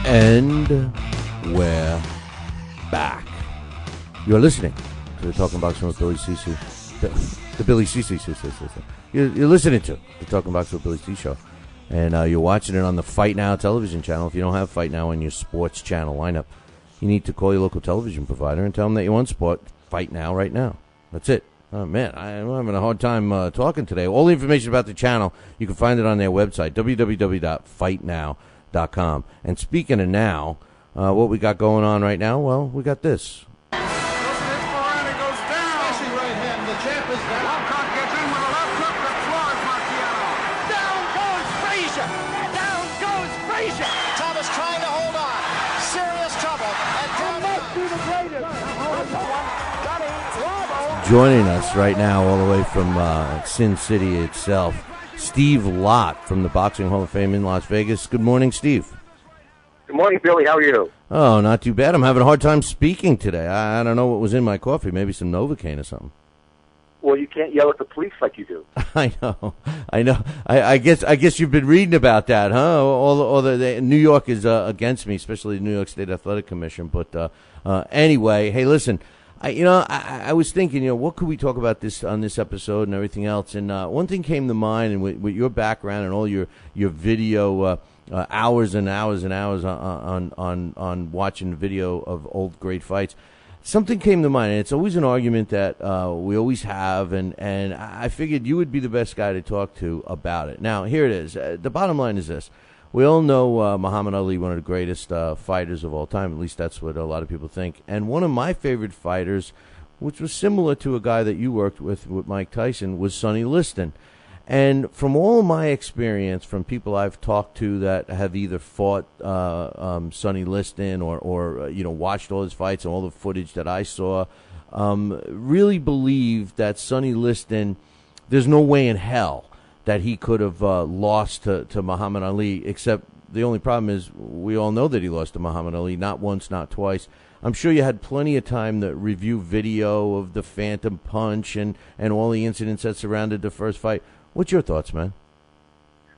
And we're back. You're listening to the Talking Boxing with Billy CC. The Billy CC. You're listening to the Talking Boxing with Billy C show. And you're watching it on the Fight Now television channel. If you don't have Fight Now on your sports channel lineup, you need to call your local television provider and tell them that you want sport. Fight Now right now. That's it. Oh, man, I'm having a hard time talking today. All the information about the channel, you can find it on their website, www.fightnow.com. And speaking of now, what we got going on right now? Well, we got this. Thomas trying to hold on. Serious trouble. Joining us right now, all the way from Sin City itself, Steve Lott from the Boxing Hall of Fame in Las Vegas. Good morning, Steve. Good morning, Billy. How are you? Oh, not too bad. I'm having a hard time speaking today. I don't know what was in my coffee. Maybe some Novocaine or something. Well, you can't yell at the police like you do. I know. I guess you've been reading about that, huh? All the New York is against me, especially the New York State Athletic Commission. But anyway, hey, listen. I was thinking, what could we talk about on this episode and everything else? And one thing came to mind, and with your background and all your video, hours and hours and hours on watching video of old great fights. Something came to mind, and it's always an argument that we always have, and I figured you would be the best guy to talk to about it. Now, here it is. The bottom line is this. We all know Muhammad Ali, one of the greatest fighters of all time. At least that's what a lot of people think. And one of my favorite fighters, which was similar to a guy that you worked with Mike Tyson, was Sonny Liston. And from all of my experience, from people I've talked to that have either fought Sonny Liston or watched all his fights and all the footage that I saw, really believe that Sonny Liston, there's no way in hell that he could have lost to Muhammad Ali, except the only problem is we all know that he lost to Muhammad Ali, not once, not twice. I'm sure you had plenty of time to review video of the Phantom Punch and all the incidents that surrounded the first fight. What's your thoughts, man?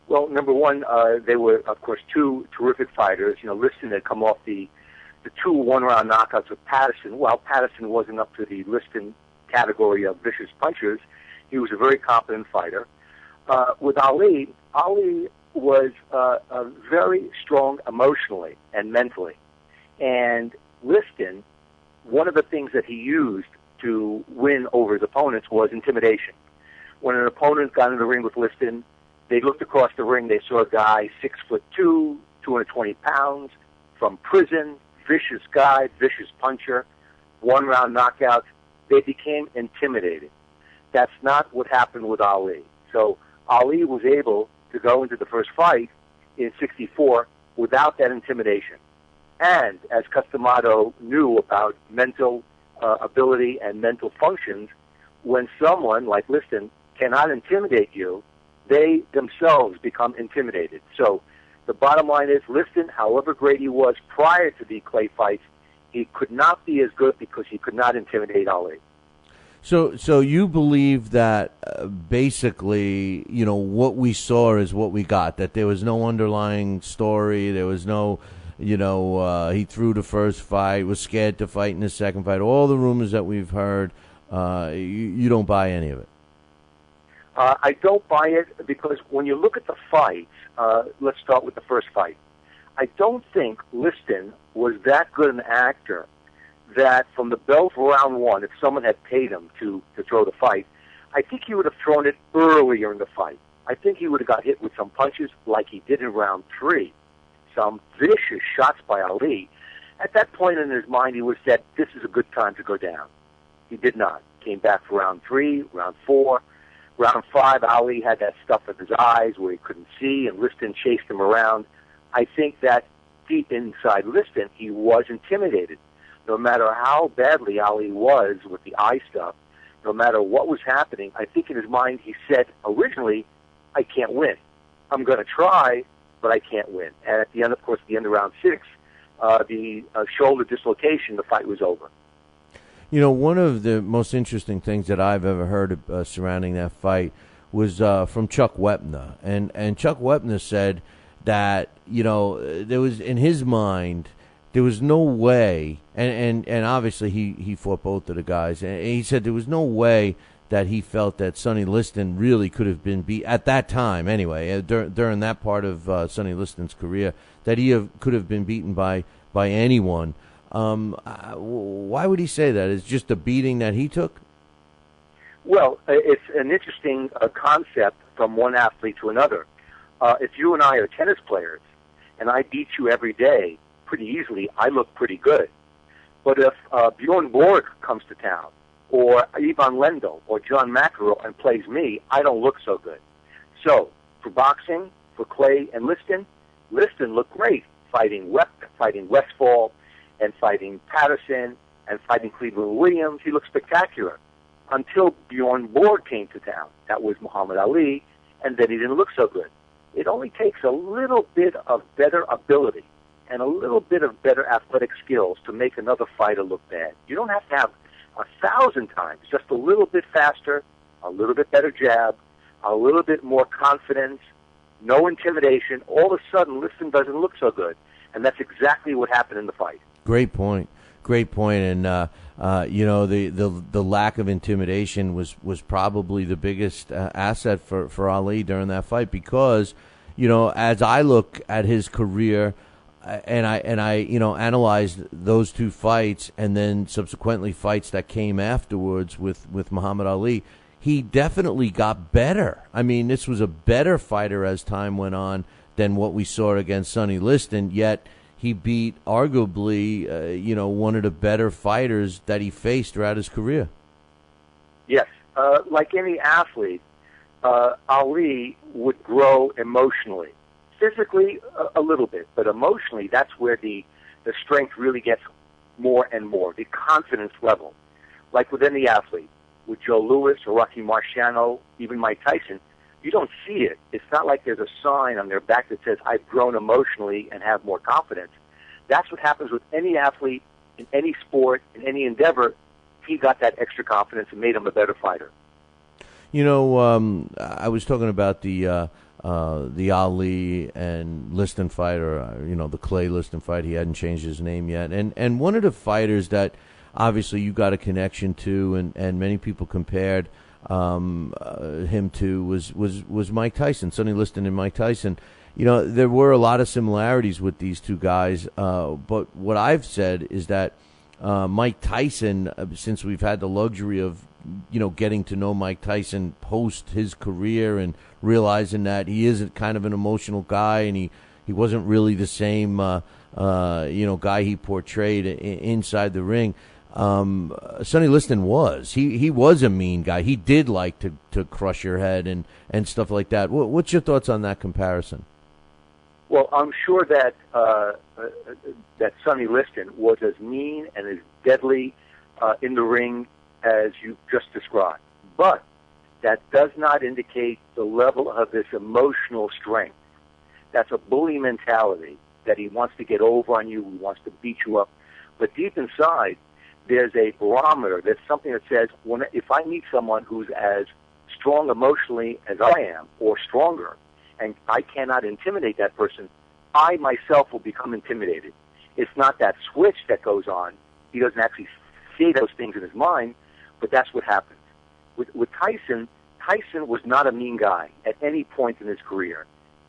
Well, number one, they were, of course, two terrific fighters. Liston had come off the two one-round knockouts with Patterson. Well, Patterson wasn't up to the Liston category of vicious punchers. He was a very competent fighter. With Ali was very strong emotionally and mentally. And Liston, one of the things that he used to win over his opponents was intimidation. When an opponent got in the ring with Liston, they looked across the ring, they saw a guy 6'2", 220 pounds, from prison, vicious guy, vicious puncher, one-round knockouts. They became intimidated. That's not what happened with Ali. So Ali was able to go into the first fight in 64 without that intimidation. And as Customato knew about mental ability and mental functions, when someone like Liston cannot intimidate you, they themselves become intimidated. So the bottom line is Liston, however great he was prior to the Clay fights, he could not be as good because he could not intimidate Ali. So you believe that basically, what we saw is what we got, that there was no underlying story, there was no, he threw the first fight, was scared to fight in the second fight, all the rumors that we've heard, you don't buy any of it? I don't buy it because when you look at the fights, let's start with the first fight. I don't think Liston was that good an actor that from the bell for round one, if someone had paid him to throw the fight, I think he would have thrown it earlier in the fight. I think he would have got hit with some punches like he did in round three, some vicious shots by Ali. At that point in his mind, he would have said, this is a good time to go down. He did not. Came back for round three, round four. Round five, Ali had that stuff in his eyes where he couldn't see, and Liston chased him around. I think that deep inside Liston, he was intimidated. No matter how badly Ali was with the eye stuff, no matter what was happening, I think in his mind he said originally, I can't win. I'm going to try, but I can't win. And at the end, of course, at the end of round six, the shoulder dislocation, the fight was over. One of the most interesting things that I've ever heard surrounding that fight was from Chuck Wepner. And Chuck Wepner said that, there was, in his mind, there was no way, and obviously he fought both of the guys, and he said there was no way that he felt that Sonny Liston really could have been beat at that time anyway, during that part of Sonny Liston's career, that he could have been beaten by anyone. Why would he say that? It's just a beating that he took? Well, it's an interesting concept from one athlete to another. If you and I are tennis players, and I beat you every day pretty easily, I look pretty good. But if Bjorn Borg comes to town, or Ivan Lendl, or John McEnroe, and plays me, I don't look so good. So, for boxing, for Clay and Liston looked great, fighting Westphal, and fighting Patterson, and fighting Cleveland Williams. He looked spectacular. Until Bjorn Borg came to town. That was Muhammad Ali, and then he didn't look so good. It only takes a little bit of better ability and a little bit of better athletic skills to make another fighter look bad. You don't have to have 1,000 times, just a little bit faster, a little bit better jab, a little bit more confidence, no intimidation. All of a sudden, Liston doesn't look so good, and that's exactly what happened in the fight. Great point. And the lack of intimidation was probably the biggest asset for Ali during that fight, because as I look at his career, and I analyzed those two fights, and then subsequently fights that came afterwards with Muhammad Ali, he definitely got better. I mean, this was a better fighter as time went on than what we saw against Sonny Liston, yet he beat arguably, one of the better fighters that he faced throughout his career. Yes. Like any athlete, Ali would grow emotionally. Physically, a little bit, but emotionally, that's where the strength really gets more and more, the confidence level. Like with any athlete, with Joe Louis or Rocky Marciano, even Mike Tyson, you don't see it. It's not like there's a sign on their back that says, I've grown emotionally and have more confidence. That's what happens with any athlete in any sport, in any endeavor. He got that extra confidence and made him a better fighter. I was talking about the Ali and Liston fight, or the Clay-Liston fight. He hadn't changed his name yet. And one of the fighters that obviously you got a connection to, and many people compared him to, was Mike Tyson, Sonny Liston and Mike Tyson. There were a lot of similarities with these two guys, but what I've said is that Mike Tyson, since we've had the luxury of getting to know Mike Tyson post his career and realizing that he is kind of an emotional guy, and he wasn't really the same guy he portrayed inside the ring. Sonny Liston was. He was a mean guy. He did like to crush your head and stuff like that. What's your thoughts on that comparison? Well, I'm sure that that Sonny Liston was as mean and as deadly in the ring as you just described. But that does not indicate the level of his emotional strength. That's a bully mentality, that he wants to get over on you, he wants to beat you up. But deep inside, there's a barometer. There's something that says, if I meet someone who's as strong emotionally as I am, or stronger, and I cannot intimidate that person, I myself will become intimidated. It's not that switch that goes on. He doesn't actually say those things in his mind, but that's what happens. With Tyson was not a mean guy at any point in his career.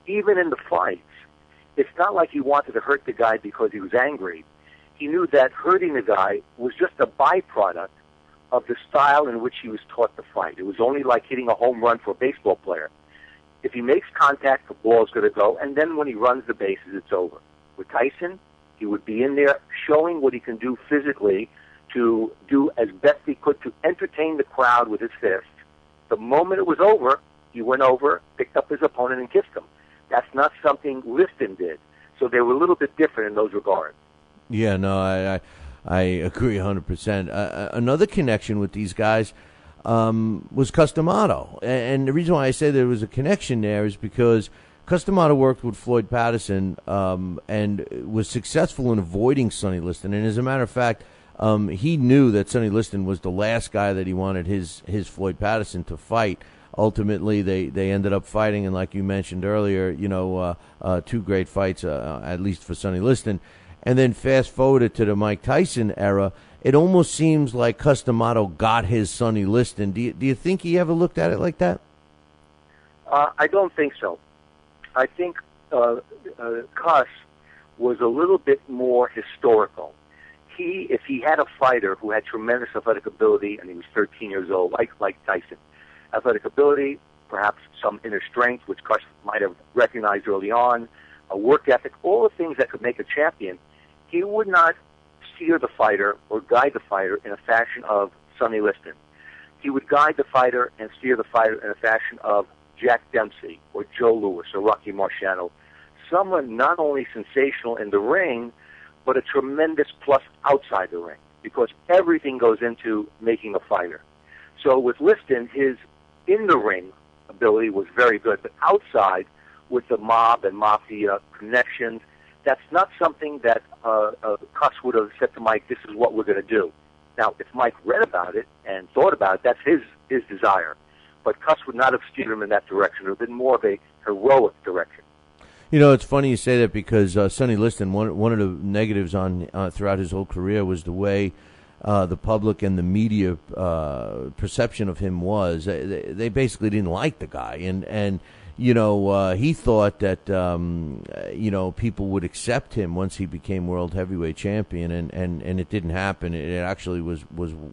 Even in the fights, it's not like he wanted to hurt the guy because he was angry. He knew that hurting the guy was just a byproduct of the style in which he was taught to fight. It was only like hitting a home run for a baseball player. If he makes contact, the ball's going to go, and then when he runs the bases, it's over. With Tyson, he would be in there showing what he can do physically to do as best he could to entertain the crowd with his fists. The moment it was over, he went over, picked up his opponent, and kissed him. That's not something Liston did. So they were a little bit different in those regards. Yeah, no, I agree 100%. Another connection with these guys was Customato. And the reason why I say there was a connection there is because Customato worked with Floyd Patterson and was successful in avoiding Sonny Liston. And as a matter of fact, he knew that Sonny Liston was the last guy that he wanted his Floyd Patterson to fight. ultimately they ended up fighting, and like you mentioned earlier, two great fights, at least for Sonny Liston. And then fast forwarded to the Mike Tyson era, it almost seems like Cus D'Amato got his Sonny Liston. Do you think he ever looked at it like that? I don't think so. I think Cus was a little bit more historical. If he had a fighter who had tremendous athletic ability, and he was 13 years old, like Tyson, athletic ability, perhaps some inner strength, which Cus might have recognized early on, a work ethic, all the things that could make a champion, he would not steer the fighter or guide the fighter in a fashion of Sonny Liston. He would guide the fighter and steer the fighter in a fashion of Jack Dempsey or Joe Louis or Rocky Marciano, someone not only sensational in the ring, but a tremendous plus outside the ring, because everything goes into making a fighter. So with Liston, his in-the-ring ability was very good, but outside, with the mob and mafia connections, that's not something that Cus would have said to Mike, this is what we're going to do. Now, if Mike read about it and thought about it, that's his desire. But Cus would not have steered him in that direction. It would have been more of a heroic direction. It's funny you say that, because Sonny Liston, one of the negatives on throughout his whole career was the way the public and the media perception of him was. They basically didn't like the guy, and he thought that people would accept him once he became world heavyweight champion, and it didn't happen. It actually was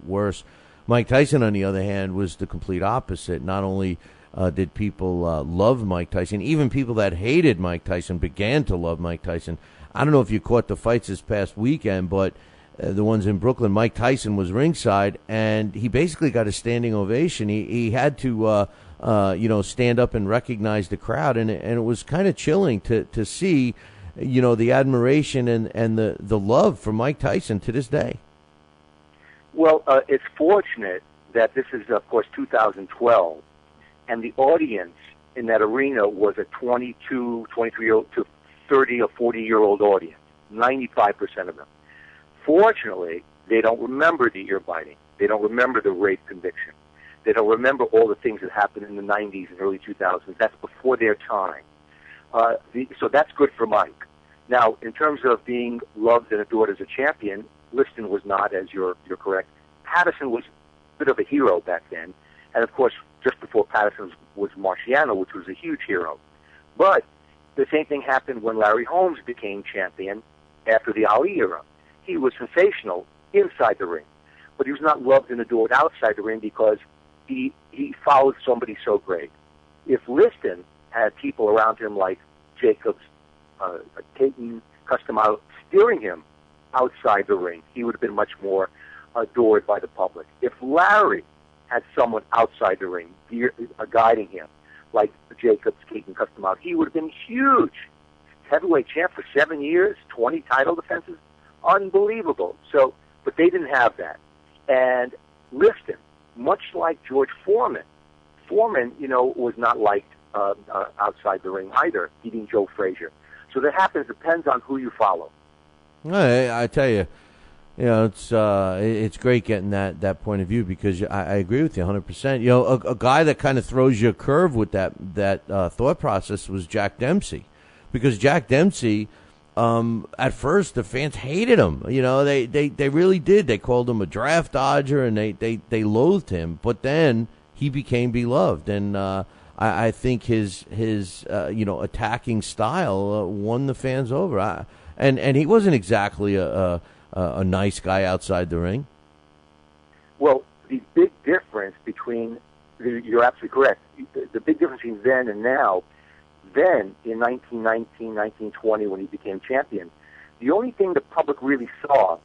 worse. Mike Tyson, on the other hand, was the complete opposite. Not only did people love Mike Tyson, even people that hated Mike Tyson began to love Mike Tyson. I don't know if you caught the fights this past weekend, but the ones in Brooklyn, Mike Tyson was ringside, and he basically got a standing ovation. He had to stand up and recognize the crowd, and it was kind of chilling to see, the admiration and the love for Mike Tyson to this day. Well, it's fortunate that this is, of course, 2012, and the audience in that arena was a 22, 23-year-old to 30 or 40-year-old audience, 95% of them. Fortunately, they don't remember the ear biting. They don't remember the rape conviction. They don't remember all the things that happened in the 90s and early 2000s. That's before their time. So that's good for Mike. Now, in terms of being loved and adored as a champion, Liston was not, as you're correct. Patterson was a bit of a hero back then. And, of course, just before Patterson was Marciano, which was a huge hero. But the same thing happened when Larry Holmes became champion after the Ali era. He was sensational inside the ring, but he was not loved and adored outside the ring because he followed somebody so great. If Liston had people around him like Jacobs, Caton, Cus D'Amato steering him outside the ring, he would have been much more adored by the public. If Larry had someone outside the ring guiding him, like Jacobs, Caton, Cus D'Amato, he would have been huge. Heavyweight champ for 7 years, 20 title defenses, unbelievable. So, but they didn't have that. And Liston, much like George Foreman, was not liked outside the ring either, beating Joe Frazier. So that happens, depends on who you follow. I tell you, it's great getting that point of view, because I agree with you 100%. A guy that kind of throws you a curve with that thought process was Jack Dempsey, because Jack Dempsey, at first the fans hated him. They really did. They called him a draft dodger, and they loathed him. But then he became beloved, and I think his attacking style won the fans over. And he wasn't exactly a nice guy outside the ring. Well, the big difference between, you're absolutely correct, the big difference between then and now, then in 1919, 1920, when he became champion, the only thing the public really saw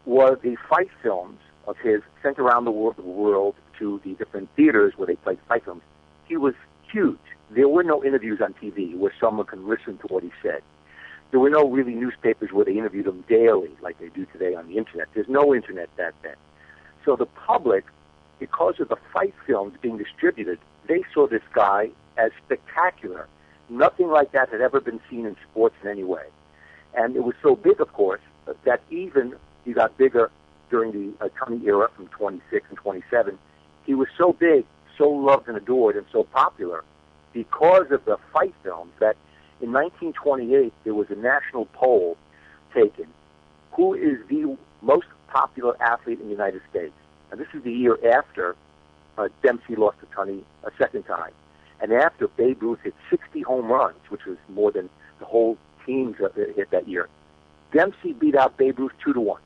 were the fight films of his sent around the world to the different theaters where they played fight films. He was huge. There were no interviews on TV where someone could listen to what he said. There were no really newspapers where they interviewed him daily like they do today on the Internet. There's no Internet back then. So the public, because of the fight films being distributed, they saw this guy as spectacular. Nothing like that had ever been seen in sports in any way. And it was so big, of course, that even he got bigger during the Tunney era from 26 and 27. He was so big, so loved and adored and so popular because of the fight films that in 1928 there was a national poll taken. Who is the most popular athlete in the United States? And this is the year after Dempsey lost to Tunney a second time. And after Babe Ruth hit 60 home runs, which was more than the whole teams hit that year, Dempsey beat out Babe Ruth 2-1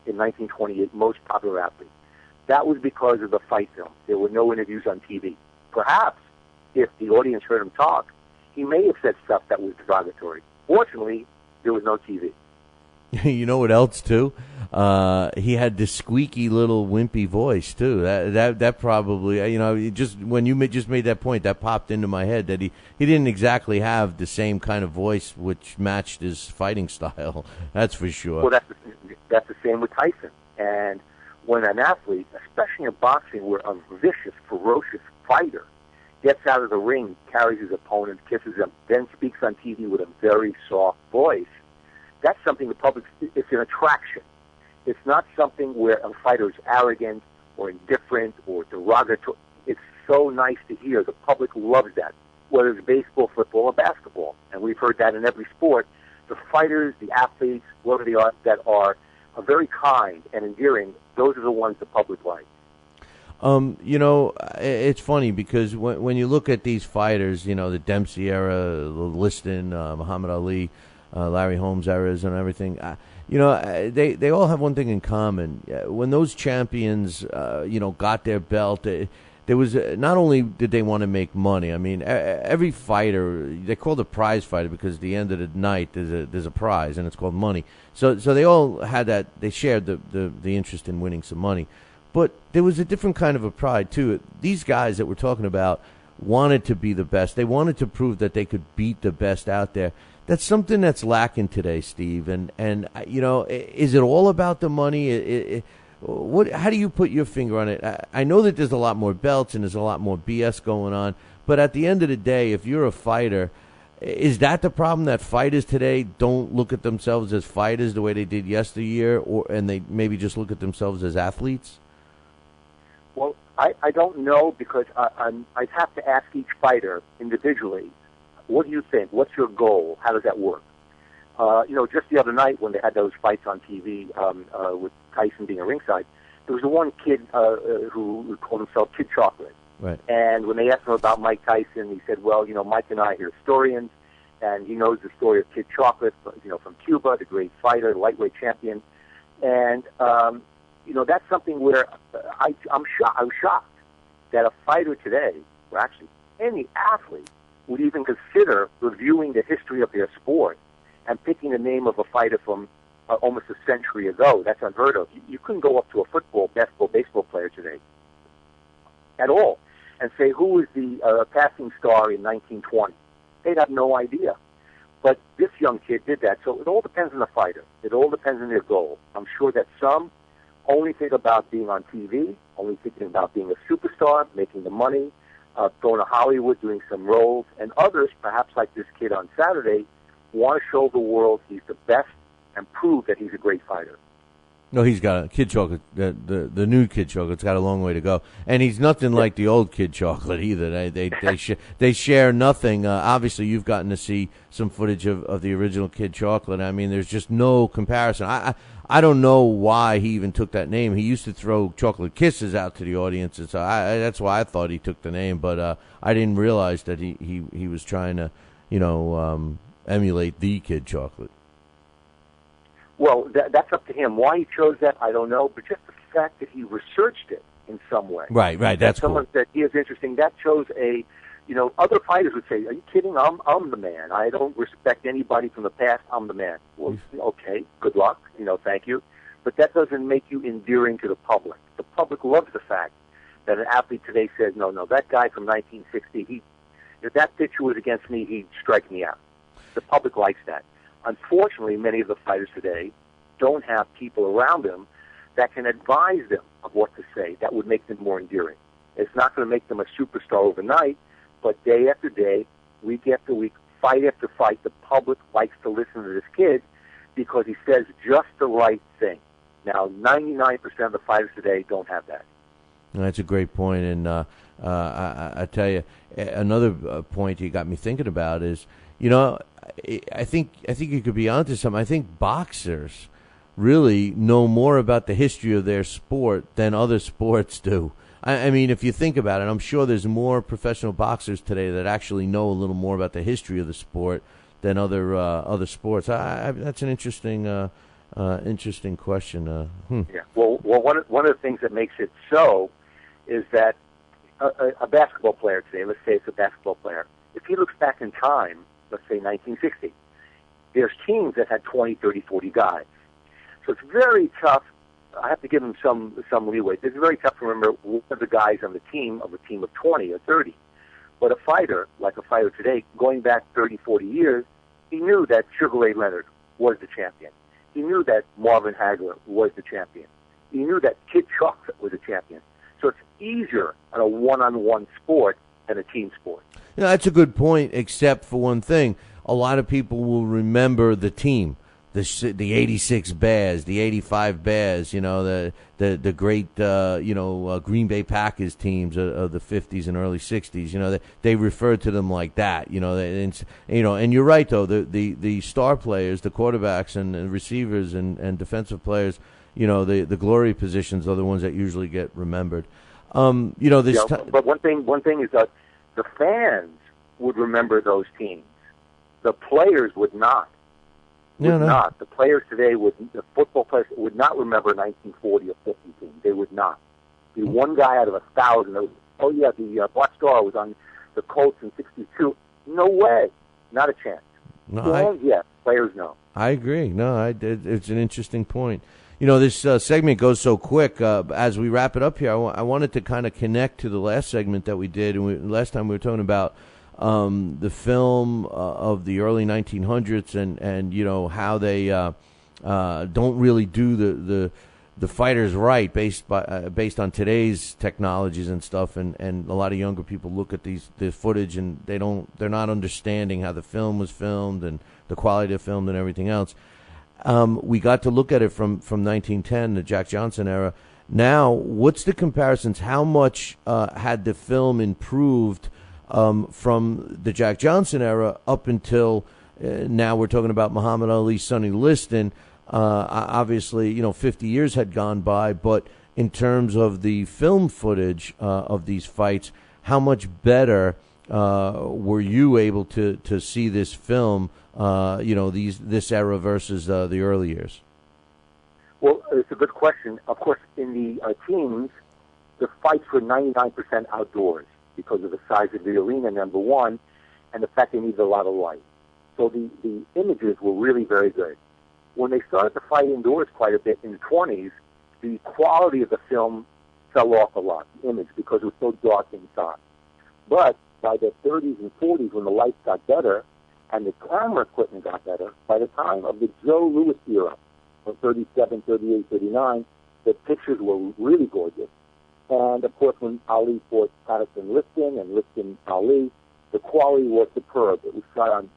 in 1928, most popular athlete. That was because of the fight film. There were no interviews on TV. Perhaps, if the audience heard him talk, he may have said stuff that was derogatory. Fortunately, there was no TV. You know what else too? He had this squeaky little wimpy voice too. That probably, you know, just when you just made that point, that popped into my head that he didn't exactly have the same kind of voice which matched his fighting style. That's for sure. Well, that's the same with Tyson. And when an athlete, especially in boxing, where a vicious, ferocious fighter gets out of the ring, carries his opponent, kisses him, then speaks on TV with a very soft voice, that's something the public, it's an attraction. It's not something where a fighter is arrogant or indifferent or derogatory. It's so nice to hear. The public loves that, whether it's baseball, football, or basketball. And we've heard that in every sport. The fighters, the athletes, whoever they are, that are very kind and endearing, those are the ones the public likes. You know, it's funny because when you look at these fighters, you know, the Dempsey era, Liston, Muhammad Ali, Larry Holmes eras and everything, you know, they all have one thing in common. When those champions, you know, got their belt, there was not only did they want to make money. I mean, every fighter, they call the prize fighter because at the end of the night there's a prize and it's called money. So they all had that. They shared the interest in winning some money, but there was a different kind of a pride too. These guys that we're talking about wanted to be the best. They wanted to prove that they could beat the best out there. That's something that's lacking today, Steve. And you know, is it all about the money? How do you put your finger on it? I know that there's a lot more belts and there's a lot more BS going on, but at the end of the day, if you're a fighter, is that the problem, that fighters today don't look at themselves as fighters the way they did yesteryear, and they maybe just look at themselves as athletes? Well, I don't know because I'd have to ask each fighter individually, what do you think? What's your goal? How does that work? You know, just the other night when they had those fights on TV with Tyson being a ringside, there was the one kid who called himself Kid Chocolate. Right. And when they asked him about Mike Tyson, he said, well, you know, Mike and I are historians, and he knows the story of Kid Chocolate, you know, from Cuba, the great fighter, the lightweight champion. And, you know, that's something where I was shocked that a fighter today, or actually any athlete, would even consider reviewing the history of their sport and picking the name of a fighter from almost a century ago. That's unheard of. You couldn't go up to a football, basketball, baseball player today at all and say, who was the passing star in 1920? They'd have no idea. But this young kid did that. So it all depends on the fighter. It all depends on their goal. I'm sure that some only think about being on TV, only thinking about being a superstar, making the money, going to Hollywood, doing some roles, and others, perhaps like this kid on Saturday, want to show the world he's the best and prove that he's a great fighter. No, he's got a Kid Chocolate. The new Kid Chocolate's got a long way to go, and he's nothing like the old Kid Chocolate either. They share nothing. Obviously, you've gotten to see some footage of the original Kid Chocolate. I mean, there's just no comparison. I don't know why he even took that name. He used to throw chocolate kisses out to the audience, and so that's why I thought he took the name. But I didn't realize that he was trying to, you know, emulate the Kid Chocolate. Well, that's up to him. Why he chose that, I don't know, but just the fact that he researched it in some way. Right, that's someone cool. said he is interesting. That shows you know, other fighters would say, are you kidding? I'm the man. I don't respect anybody from the past. I'm the man. Well, okay, good luck. You know, thank you. But that doesn't make you endearing to the public. The public loves the fact that an athlete today says, no, that guy from 1960, if that picture was against me, he'd strike me out. The public likes that. Unfortunately, many of the fighters today don't have people around them that can advise them of what to say. That would make them more endearing. It's not going to make them a superstar overnight, but day after day, week after week, fight after fight, the public likes to listen to this kid because he says just the right thing. Now, 99% of the fighters today don't have that. That's a great point, and I tell you, another point you got me thinking about is, I think you could be onto something. I think boxers really know more about the history of their sport than other sports do. I mean, if you think about it, I'm sure there's more professional boxers today that actually know a little more about the history of the sport than other sports. That's an interesting question. Yeah. Well, one of the things that makes it so is that a basketball player today, let's say it's a basketball player, if he looks back in time, let's say 1960, there's teams that had 20, 30, 40 guys. So it's very tough. I have to give him some leeway. It's very tough to remember one of the guys on the team of a team of 20 or 30. But a fighter, like a fighter today, going back 30, 40 years, he knew that Sugar Ray Leonard was the champion. He knew that Marvin Hagler was the champion. He knew that Kid Chocolate was a champion. So it's easier on a one-on-one sport than a team sport. That's a good point, except for one thing. A lot of people will remember the team. The 86 Bears, the 85 Bears, the great, Green Bay Packers teams of the 50s and early 60s, they referred to them like that, and you're right, though, the star players, the quarterbacks and receivers and defensive players, the glory positions are the ones that usually get remembered. But one thing is that the fans would remember those teams. The players would not. Not. The players today the football players would not remember 1940 or 50 teams. They would not. Be one guy out of 1,000. The Black Star was on the Colts in '62. No way. Not a chance. No, fans, yes. Players, no. I agree. No, it's an interesting point. This segment goes so quick. As we wrap it up here, I wanted to kind of connect to the last segment that we did. And last time we were talking about the film of the early 1900s and how they don't really do the fighters right based on today's technologies and stuff, and a lot of younger people look at the footage and they're not understanding how the film was filmed and the quality of film and everything else. We got to look at it from 1910, the Jack Johnson era. Now, what's the comparisons? How much had the film improved from the Jack Johnson era up until now? We're talking about Muhammad Ali, Sonny Liston. Obviously, 50 years had gone by, but in terms of the film footage of these fights, how much better were you able to see this film? This era versus the early years. Well, it's a good question. Of course, in the teams, the fights were 99% outdoors, because of the size of the arena, number one, and the fact they needed a lot of light. So the images were really very good. When they started to fight indoors quite a bit in the 20s, the quality of the film fell off a lot, the image, because it was so dark inside. But by the 30s and 40s, when the lights got better and the camera equipment got better, by the time of the Joe Louis era, from 37, 38, 39, the pictures were really gorgeous. And, of course, when Ali fought Patterson-Liston and Liston-Ali, the quality was superb. It was shot on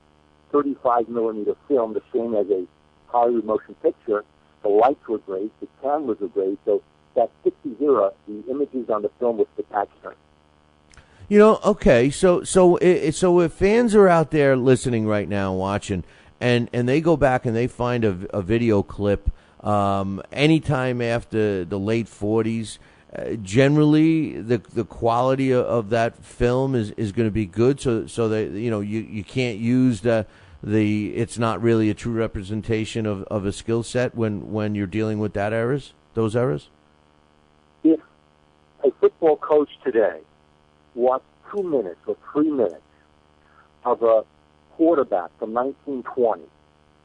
35-millimeter film, the same as a Hollywood motion picture. The lights were great. The cameras were great. So that 60s era, the images on the film were spectacular. Okay, so if fans are out there listening right now, watching, and they go back and they find a video clip anytime after the late 40s, generally the quality of that film is going to be good. So that you can't use it's not really a true representation of a skill set when you're dealing with those eras. If a football coach today watched 2 minutes or 3 minutes of a quarterback from 1920,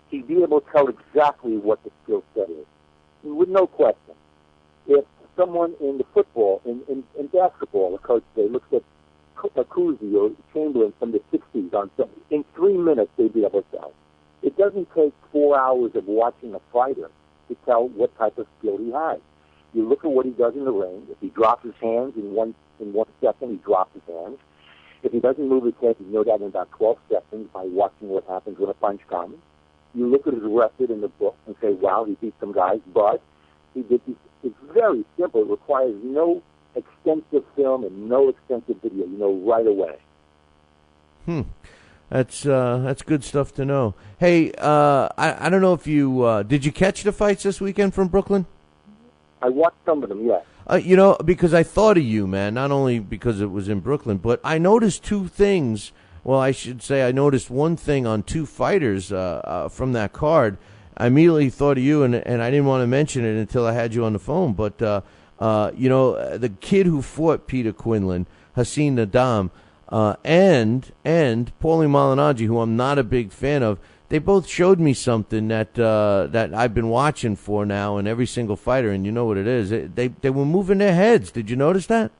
he'd be able to tell exactly what the skill set is, with no question. If someone in the football, in basketball, a coach today looks at Cousy or Chamberlain from the 60s on something, in 3 minutes they'd be able to tell. It doesn't take 4 hours of watching a fighter to tell what type of skill he has. You look at what he does in the ring. If he drops his hands in one second, he drops his hands. If he doesn't move his head, you know that in about 12 seconds by watching what happens when a punch comes. You look at his record in the book and say, wow, he beat some guys, but he did these. It's very simple. It requires no extensive film and no extensive video. You know right away. That's good stuff to know. Hey, I don't know if you did you catch the fights this weekend from Brooklyn? I watched some of them, yes. Because I thought of you, man, not only because it was in Brooklyn, but I noticed two things. Well, I should say I noticed one thing on two fighters from that card. I immediately thought of you, and I didn't want to mention it until I had you on the phone. But, the kid who fought Peter Quinlan, Hassan Nadam, and Paulie Malignaggi, who I'm not a big fan of, they both showed me something that I've been watching for now in every single fighter, and you know what it is. They were moving their heads. Did you notice that?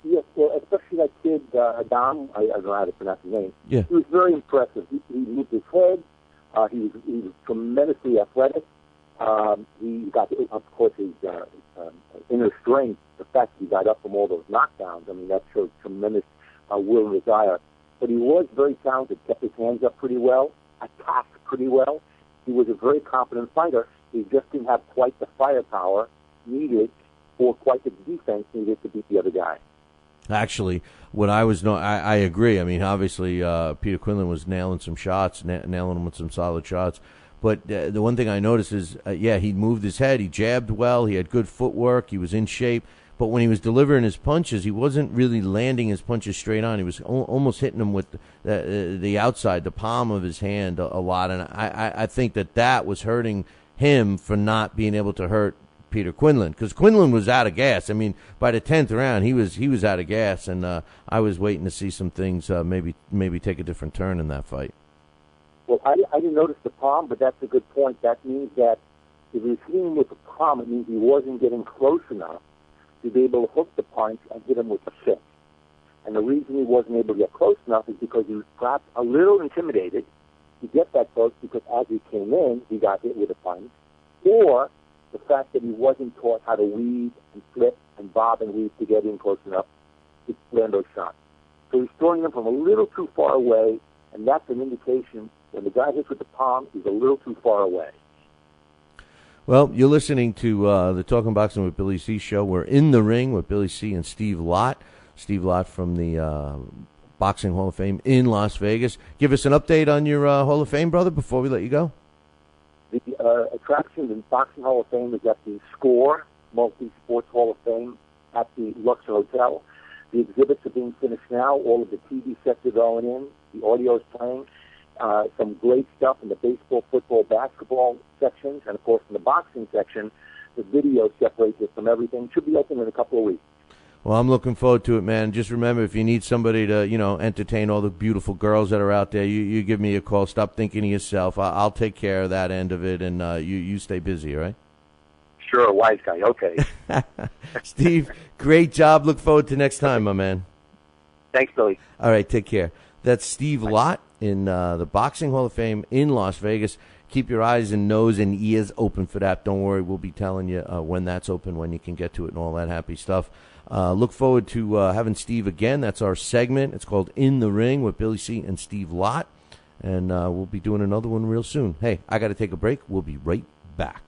Yes, well, especially that kid, Adam, I don't know how to pronounce his name. Yeah. He was very impressive. He moved his head. He was tremendously athletic. He got, of course, his inner strength, the fact that he got up from all those knockdowns. I mean, that showed tremendous will and desire. But he was very talented, kept his hands up pretty well, attacked pretty well. He was a very competent fighter. He just didn't have quite the firepower needed or quite the defense needed to beat the other guy. Actually, what I agree. I mean, obviously, Peter Quinlan was nailing some shots, nailing them with some solid shots. But the one thing I noticed is, he moved his head. He jabbed well. He had good footwork. He was in shape. But when he was delivering his punches, he wasn't really landing his punches straight on. He was almost hitting them with the outside, the palm of his hand a lot. And I think that was hurting him for not being able to hurt Peter Quinlan, because Quinlan was out of gas. I mean, by the 10th round, he was out of gas, and I was waiting to see some things maybe take a different turn in that fight. Well, I didn't notice the palm, but that's a good point. That means that if he was hitting him with the palm, it means he wasn't getting close enough to be able to hook the punch and hit him with the fist. And the reason he wasn't able to get close enough is because he was perhaps a little intimidated to get that close, because as he came in, he got hit with a punch, or the fact that he wasn't taught how to weave and flip and bob and weave to get in close enough to land those shots. So he's throwing them from a little too far away, and that's an indication when the guy hits with the palm, he's a little too far away. Well, you're listening to the Talking Boxing with Billy C show. We're in the ring with Billy C and Steve Lott. Steve Lott from the Boxing Hall of Fame in Las Vegas. Give us an update on your Hall of Fame, brother, before we let you go. The attraction in Boxing Hall of Fame is at the SCORE Multi-Sports Hall of Fame at the Luxor Hotel. The exhibits are being finished now. All of the TV sets are going in. The audio is playing. Some great stuff in the baseball, football, basketball sections, and, of course, in the boxing section, the video separates it from everything. Should be open in a couple of weeks. Well, I'm looking forward to it, man. Just remember, if you need somebody to, entertain all the beautiful girls that are out there, you give me a call. Stop thinking of yourself. I'll take care of that end of it, and you stay busy, all right? Sure, wise guy. Okay. Steve, great job. Look forward to next time, my man. Thanks, Billy. All right, take care. That's Steve Lott in the Boxing Hall of Fame in Las Vegas. Keep your eyes and nose and ears open for that. Don't worry, we'll be telling you when that's open, when you can get to it, and all that happy stuff. Look forward to having Steve again. That's our segment. It's called In the Ring with Billy C and Steve Lott. And we'll be doing another one real soon. Hey, I got to take a break. We'll be right back.